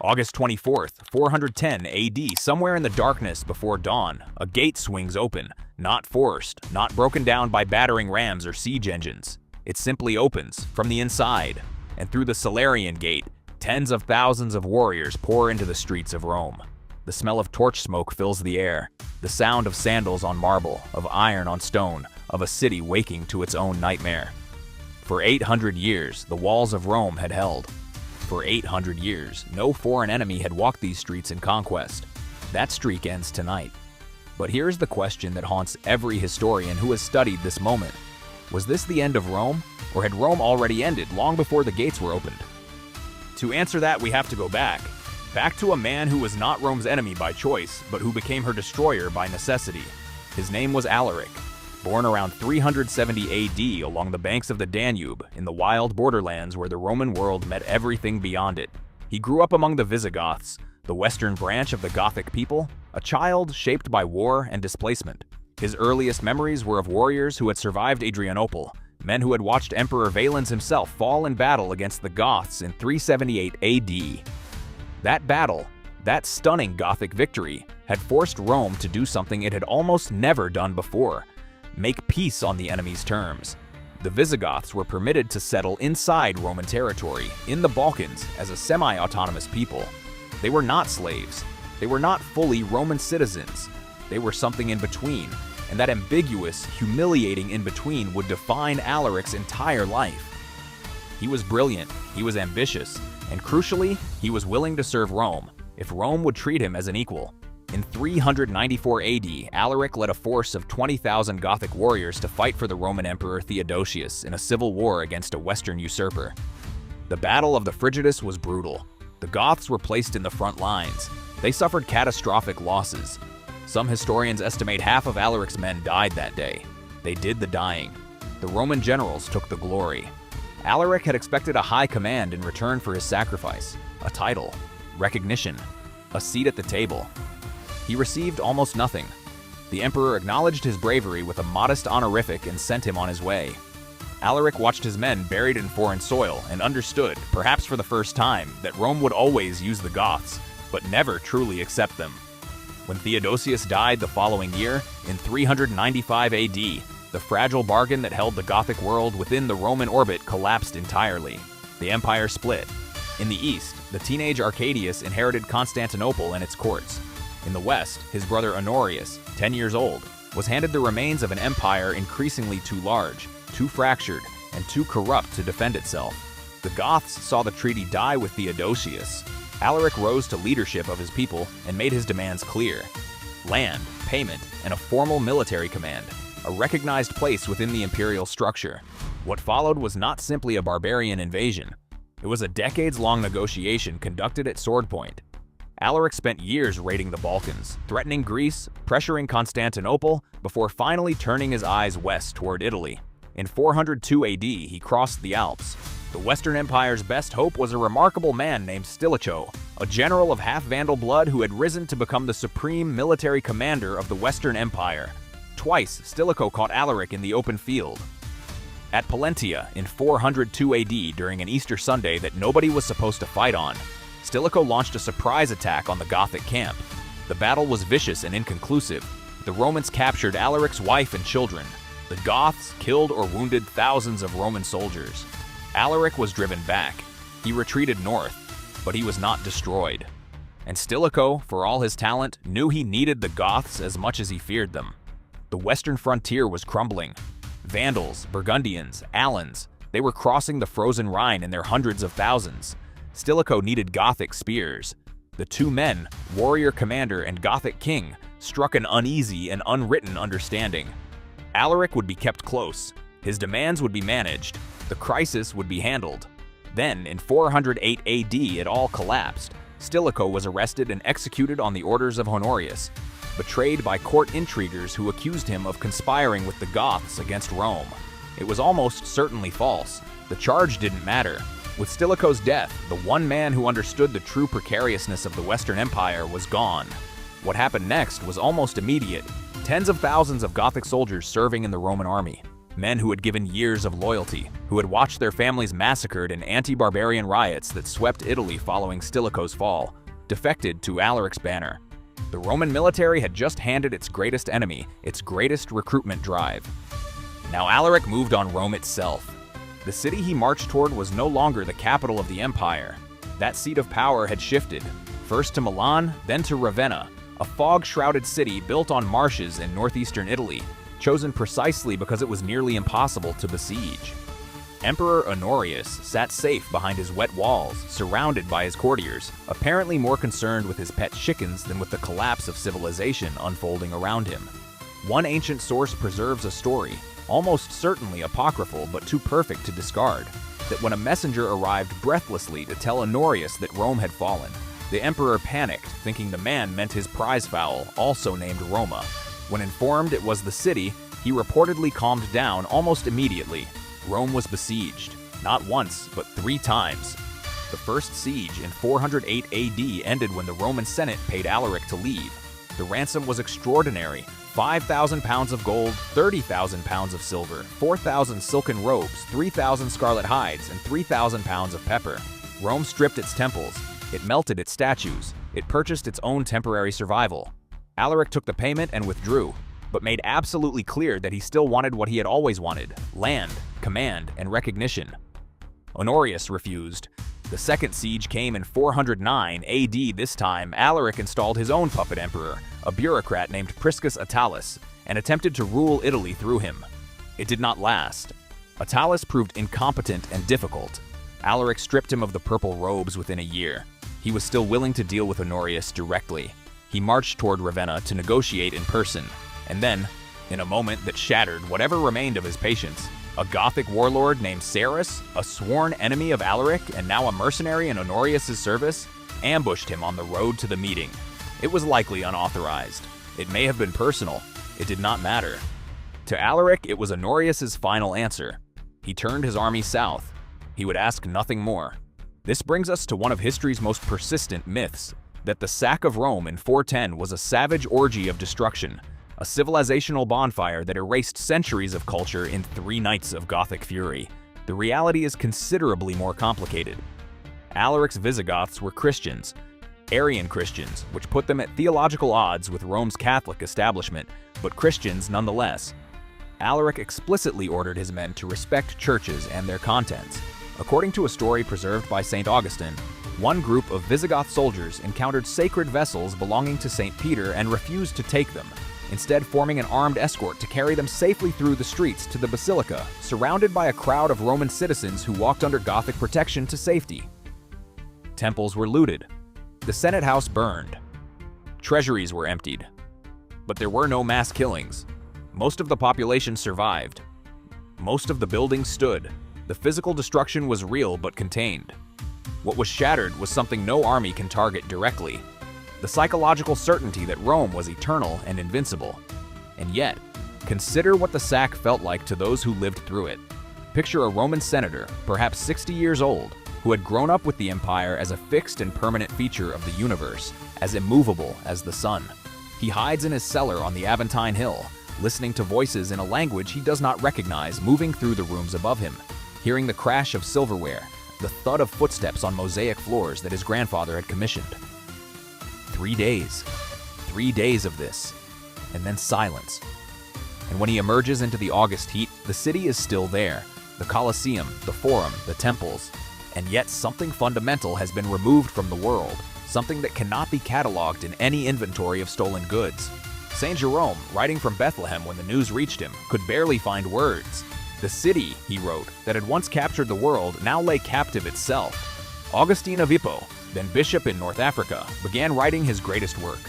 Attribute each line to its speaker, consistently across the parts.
Speaker 1: August 24th, 410 AD, somewhere in the darkness before dawn, a gate swings open, not forced, not broken down by battering rams or siege engines. It simply opens from the inside, and through the Salarian gate, tens of thousands of warriors pour into the streets of Rome. The smell of torch smoke fills the air, the sound of sandals on marble, of iron on stone, of a city waking to its own nightmare. For 800 years, the walls of Rome had held. For 800 years, no foreign enemy had walked these streets in conquest. That streak ends tonight. But here's the question that haunts every historian who has studied this moment. Was this the end of Rome, or had Rome already ended long before the gates were opened? To answer that, we have to go back to a man who was not Rome's enemy by choice, but who became her destroyer by necessity. His name was Alaric. Born around 370 AD along the banks of the Danube, in the wild borderlands where the Roman world met everything beyond it. He grew up among the Visigoths, the western branch of the Gothic people, a child shaped by war and displacement. His earliest memories were of warriors who had survived Adrianople, men who had watched Emperor Valens himself fall in battle against the Goths in 378 AD. That battle, that stunning Gothic victory, had forced Rome to do something it had almost never done before: make peace on the enemy's terms. The Visigoths were permitted to settle inside Roman territory, in the Balkans, as a semi-autonomous people. They were not slaves. They were not fully Roman citizens. They were something in between, and that ambiguous, humiliating in-between would define Alaric's entire life. He was brilliant, he was ambitious, and crucially, he was willing to serve Rome, if Rome would treat him as an equal. In 394 AD, Alaric led a force of 20,000 Gothic warriors to fight for the Roman Emperor Theodosius in a civil war against a Western usurper. The Battle of the Frigidus was brutal. The Goths were placed in the front lines. They suffered catastrophic losses. Some historians estimate half of Alaric's men died that day. They did the dying. The Roman generals took the glory. Alaric had expected a high command in return for his sacrifice, a title, recognition, a seat at the table. He received almost nothing. The emperor acknowledged his bravery with a modest honorific and sent him on his way. Alaric watched his men buried in foreign soil and understood, perhaps for the first time, that Rome would always use the Goths, but never truly accept them. When Theodosius died the following year, in 395 AD, the fragile bargain that held the Gothic world within the Roman orbit collapsed entirely. The empire split. In the east, the teenage Arcadius inherited Constantinople and its courts. In the west, his brother Honorius, 10 years old, was handed the remains of an empire increasingly too large, too fractured, and too corrupt to defend itself. The Goths saw the treaty die with Theodosius. Alaric rose to leadership of his people and made his demands clear: land, payment, and a formal military command, a recognized place within the imperial structure. What followed was not simply a barbarian invasion. It was a decades-long negotiation conducted at sword point. Alaric spent years raiding the Balkans, threatening Greece, pressuring Constantinople, before finally turning his eyes west toward Italy. In 402 AD, he crossed the Alps. The Western Empire's best hope was a remarkable man named Stilicho, a general of half-Vandal blood who had risen to become the supreme military commander of the Western Empire. Twice, Stilicho caught Alaric in the open field. At Pollentia in 402 AD during an Easter Sunday that nobody was supposed to fight on, Stilicho launched a surprise attack on the Gothic camp. The battle was vicious and inconclusive. The Romans captured Alaric's wife and children. The Goths killed or wounded thousands of Roman soldiers. Alaric was driven back. He retreated north, but he was not destroyed. And Stilicho, for all his talent, knew he needed the Goths as much as he feared them. The western frontier was crumbling. Vandals, Burgundians, Alans, they were crossing the frozen Rhine in their hundreds of thousands. Stilicho needed Gothic spears. The two men, warrior commander and Gothic king, struck an uneasy and unwritten understanding. Alaric would be kept close. His demands would be managed. The crisis would be handled. Then, in 408 AD, it all collapsed. Stilicho was arrested and executed on the orders of Honorius, betrayed by court intriguers who accused him of conspiring with the Goths against Rome. It was almost certainly false. The charge didn't matter. With Stilicho's death, the one man who understood the true precariousness of the Western Empire was gone. What happened next was almost immediate. Tens of thousands of Gothic soldiers serving in the Roman army. Men who had given years of loyalty, who had watched their families massacred in anti-barbarian riots that swept Italy following Stilicho's fall, defected to Alaric's banner. The Roman military had just handed its greatest enemy its greatest recruitment drive. Now Alaric moved on Rome itself. The city he marched toward was no longer the capital of the empire. That seat of power had shifted, first to Milan, then to Ravenna, a fog-shrouded city built on marshes in northeastern Italy, chosen precisely because it was nearly impossible to besiege. Emperor Honorius sat safe behind his wet walls, surrounded by his courtiers, apparently more concerned with his pet chickens than with the collapse of civilization unfolding around him. One ancient source preserves a story, almost certainly apocryphal but too perfect to discard, that when a messenger arrived breathlessly to tell Honorius that Rome had fallen, the emperor panicked, thinking the man meant his prize fowl, also named Roma. When informed it was the city, he reportedly calmed down almost immediately. Rome was besieged, not once, but 3 times. The first siege in 408 AD ended when the Roman Senate paid Alaric to leave. The ransom was extraordinary: 5,000 pounds of gold, 30,000 pounds of silver, 4,000 silken robes, 3,000 scarlet hides, and 3,000 pounds of pepper. Rome stripped its temples, it melted its statues, it purchased its own temporary survival. Alaric took the payment and withdrew, but made absolutely clear that he still wanted what he had always wanted: land, command, and recognition. Honorius refused. The second siege came in 409 AD. This time, Alaric installed his own puppet emperor, a bureaucrat named Priscus Attalus, and attempted to rule Italy through him. It did not last. Attalus proved incompetent and difficult. Alaric stripped him of the purple robes within a year. He was still willing to deal with Honorius directly. He marched toward Ravenna to negotiate in person, and then, in a moment that shattered whatever remained of his patience, a Gothic warlord named Sarus, a sworn enemy of Alaric and now a mercenary in Honorius' service, ambushed him on the road to the meeting. It was likely unauthorized. It may have been personal. It did not matter. To Alaric, it was Honorius' final answer. He turned his army south. He would ask nothing more. This brings us to one of history's most persistent myths, that the sack of Rome in 410 was a savage orgy of destruction, a civilizational bonfire that erased centuries of culture in 3 nights of Gothic fury. The reality is considerably more complicated. Alaric's Visigoths were Christians, Arian Christians, which put them at theological odds with Rome's Catholic establishment, but Christians nonetheless. Alaric explicitly ordered his men to respect churches and their contents. According to a story preserved by St. Augustine, one group of Visigoth soldiers encountered sacred vessels belonging to St. Peter and refused to take them, instead forming an armed escort to carry them safely through the streets to the basilica, surrounded by a crowd of Roman citizens who walked under Gothic protection to safety. Temples were looted. The Senate house burned. Treasuries were emptied. But there were no mass killings. Most of the population survived. Most of the buildings stood. The physical destruction was real but contained. What was shattered was something no army can target directly: the psychological certainty that Rome was eternal and invincible. And yet, consider what the sack felt like to those who lived through it. Picture a Roman senator, perhaps 60 years old, who had grown up with the empire as a fixed and permanent feature of the universe, as immovable as the sun. He hides in his cellar on the Aventine Hill, listening to voices in a language he does not recognize moving through the rooms above him, hearing the crash of silverware, the thud of footsteps on mosaic floors that his grandfather had commissioned. 3 days. 3 days of this. And then silence. And when he emerges into the August heat, the city is still there. The Colosseum, the Forum, the temples. And yet something fundamental has been removed from the world, something that cannot be cataloged in any inventory of stolen goods. Saint Jerome, writing from Bethlehem when the news reached him, could barely find words. The city, he wrote, that had once captured the world now lay captive itself. Augustine of Hippo, then bishop in North Africa, began writing his greatest work,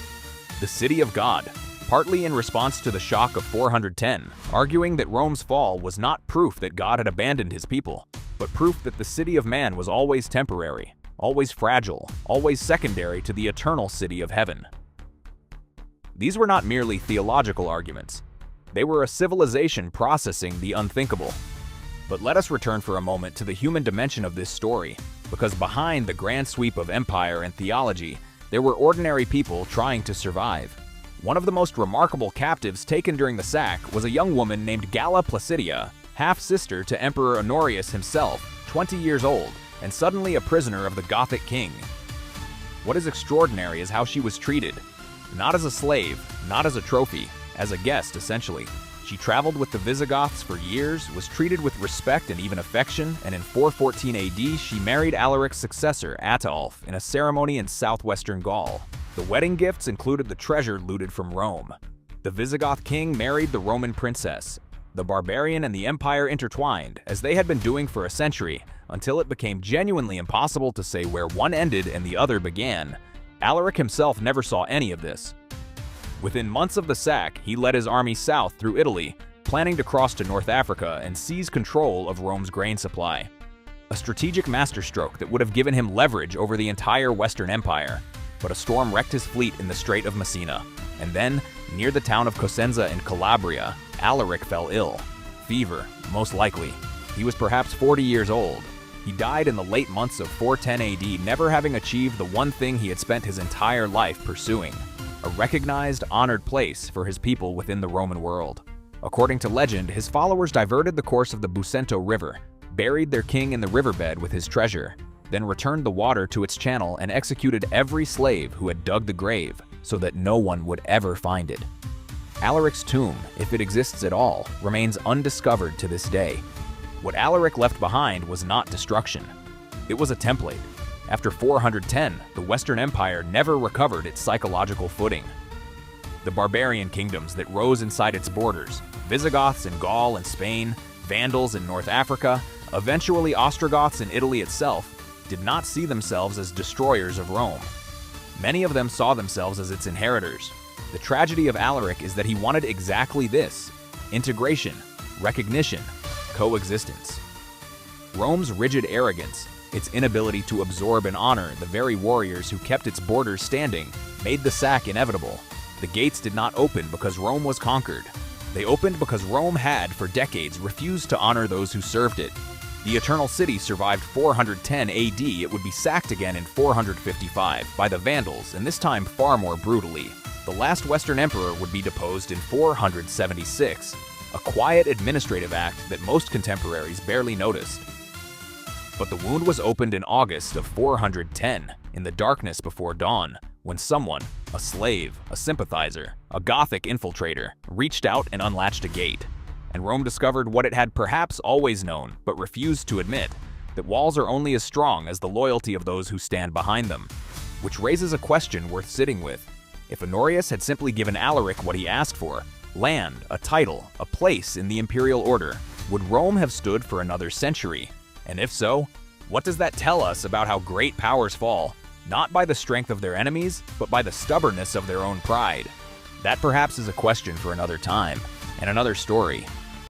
Speaker 1: The City of God, partly in response to the shock of 410, arguing that Rome's fall was not proof that God had abandoned his people, but proof that the city of man was always temporary, always fragile, always secondary to the eternal city of heaven. These were not merely theological arguments. They were a civilization processing the unthinkable. But let us return for a moment to the human dimension of this story, because behind the grand sweep of empire and theology, there were ordinary people trying to survive. One of the most remarkable captives taken during the sack was a young woman named Galla Placidia, half-sister to Emperor Honorius himself, 20 years old, and suddenly a prisoner of the Gothic king. What is extraordinary is how she was treated. Not as a slave, not as a trophy, as a guest, essentially. She traveled with the Visigoths for years, was treated with respect and even affection, and in 414 AD, she married Alaric's successor, Ataulf, in a ceremony in southwestern Gaul. The wedding gifts included the treasure looted from Rome. The Visigoth king married the Roman princess. The Barbarian and the Empire intertwined, as they had been doing for a century, until it became genuinely impossible to say where one ended and the other began. Alaric himself never saw any of this. Within months of the sack, he led his army south through Italy, planning to cross to North Africa and seize control of Rome's grain supply. A strategic masterstroke that would have given him leverage over the entire Western Empire. But a storm wrecked his fleet in the Strait of Messina, and then, near the town of Cosenza in Calabria, Alaric fell ill. Fever, most likely. He was perhaps 40 years old. He died in the late months of 410 AD, never having achieved the one thing he had spent his entire life pursuing: a recognized, honored place for his people within the Roman world. According to legend, his followers diverted the course of the Busento River, buried their king in the riverbed with his treasure, then returned the water to its channel and executed every slave who had dug the grave so that no one would ever find it. Alaric's tomb, if it exists at all, remains undiscovered to this day. What Alaric left behind was not destruction. It was a template. After 410, the Western Empire never recovered its psychological footing. The barbarian kingdoms that rose inside its borders, Visigoths in Gaul and Spain, Vandals in North Africa, eventually Ostrogoths in Italy itself, did not see themselves as destroyers of Rome. Many of them saw themselves as its inheritors. The tragedy of Alaric is that he wanted exactly this: integration, recognition, coexistence. Rome's rigid arrogance, its inability to absorb and honor the very warriors who kept its borders standing, made the sack inevitable. The gates did not open because Rome was conquered. They opened because Rome had, for decades, refused to honor those who served it. The Eternal City survived 410 AD. It would be sacked again in 455 by the Vandals, and this time far more brutally. The last Western Emperor would be deposed in 476, a quiet administrative act that most contemporaries barely noticed. But the wound was opened in August of 410, in the darkness before dawn, when someone, a slave, a sympathizer, a Gothic infiltrator, reached out and unlatched a gate. And Rome discovered what it had perhaps always known, but refused to admit, that walls are only as strong as the loyalty of those who stand behind them. Which raises a question worth sitting with. If Honorius had simply given Alaric what he asked for, land, a title, a place in the imperial order, would Rome have stood for another century? And if so, what does that tell us about how great powers fall, not by the strength of their enemies, but by the stubbornness of their own pride? That perhaps is a question for another time, and another story.